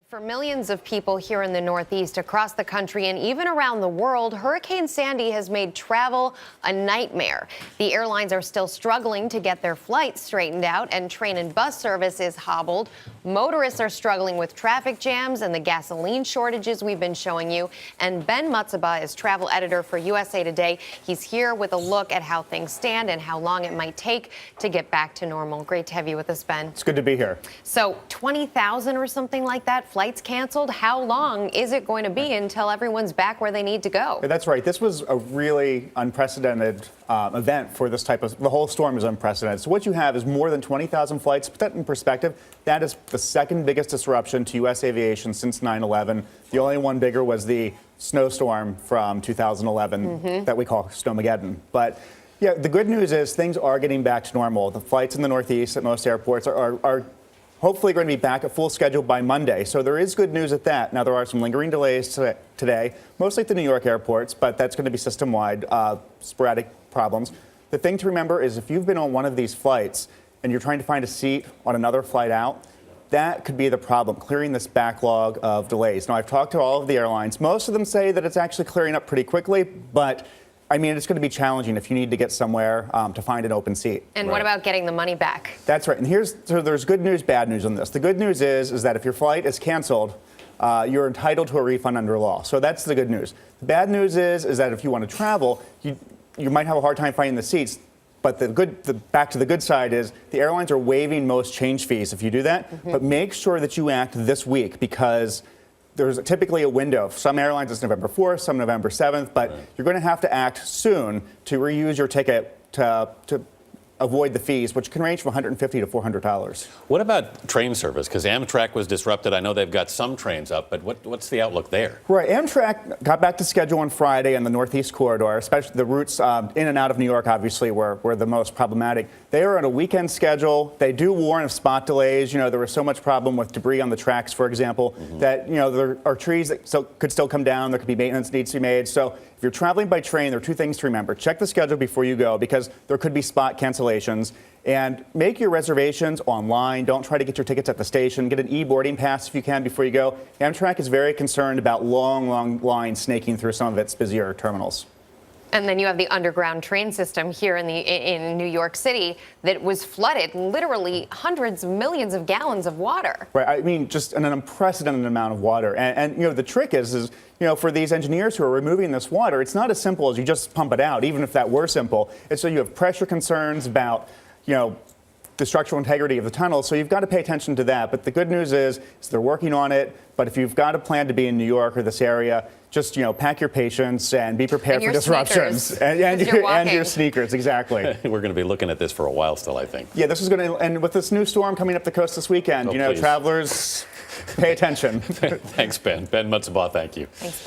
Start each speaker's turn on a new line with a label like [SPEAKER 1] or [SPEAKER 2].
[SPEAKER 1] For millions of people here in the Northeast, across the country, and even around the world, Hurricane Sandy has made travel a nightmare. The airlines are still struggling to get their flights straightened out, and train and bus service is hobbled. Motorists are struggling with traffic jams and the gasoline shortages we've been showing you. And Ben Mutzabaugh is travel editor for USA Today. He's here with a look at how things stand and how long it might take to get back to normal. Great to have you with us, Ben.
[SPEAKER 2] It's good to be here.
[SPEAKER 1] So 20,000 or something like that flights canceled. How long is it going to be until everyone's back where they need to go?
[SPEAKER 2] That's right. This was a really unprecedented event for this type of, the whole storm is unprecedented. So what you have is more than 20,000 flights. Put that in perspective, that is the second biggest disruption to U.S. aviation since 9/11. The only one bigger was the snowstorm from 2011 that we call Snowmageddon. But yeah, the good news is things are getting back to normal. The flights in the Northeast at most airports are hopefully going to be back at full schedule by Monday. So there is good news at that. Now, there are some lingering delays today, mostly at the New York airports, but that's going to be system-wide sporadic problems. The thing to remember is if you've been on one of these flights and you're trying to find a seat on another flight out, that could be the problem, clearing this backlog of delays. Now, I've talked to all of the airlines. Most of them say that it's actually clearing up pretty quickly, but I mean, it's going to be challenging if you need to get somewhere to find an open seat.
[SPEAKER 1] And what about getting the money back?
[SPEAKER 2] That's right. And so there's good news, bad news on this. The good news is that if your flight is canceled, you're entitled to a refund under law. So that's the good news. The bad news is that if you want to travel, you might have a hard time finding the seats. But back to the good side is the airlines are waiving most change fees if you do that. But make sure that you act this week because there's typically a window. Some airlines it's November 4th, some November 7th, but you're going to have to act soon to reuse your ticket to avoid the fees, which can range from $150 to $400.
[SPEAKER 3] What about train service? Because Amtrak was disrupted. I know they've got some trains up, but what's the outlook there?
[SPEAKER 2] Right. Amtrak got back to schedule on Friday on the Northeast Corridor, especially the routes in and out of New York, obviously, were the most problematic. They are on a weekend schedule. They do warn of spot delays. You know, there was so much problem with debris on the tracks, for example, that, you know, there are trees that could still come down. There could be maintenance needs to be made. So if you're traveling by train, there are two things to remember. Check the schedule before you go because there could be spot cancellations. And make your reservations online. Don't try to get your tickets at the station. Get an e-boarding pass if you can before you go. Amtrak is very concerned about long lines snaking through some of its busier terminals.
[SPEAKER 1] And then you have the underground train system here in New York City that was flooded, literally hundreds of millions of gallons of water.
[SPEAKER 2] Right. I mean, just an unprecedented amount of water. And you know, the trick is, you know, for these engineers who are removing this water, it's not as simple as you just pump it out, even if that were simple. It's so you have pressure concerns about, you know, the structural integrity of the tunnel, so you've got to pay attention to that. But the good news is they're working on it. But if you've got a plan to be in New York or this area, just, you know, pack your patience and be prepared for disruptions. And your sneakers, exactly.
[SPEAKER 3] We're going to be looking at this for a while still, I think.
[SPEAKER 2] Yeah, this is going to, and with this new storm coming up the coast this weekend, you know,
[SPEAKER 3] please.
[SPEAKER 2] Travelers, pay attention.
[SPEAKER 3] Thanks, Ben. Ben Mutzabaugh, thank you.
[SPEAKER 1] Thanks, Ben.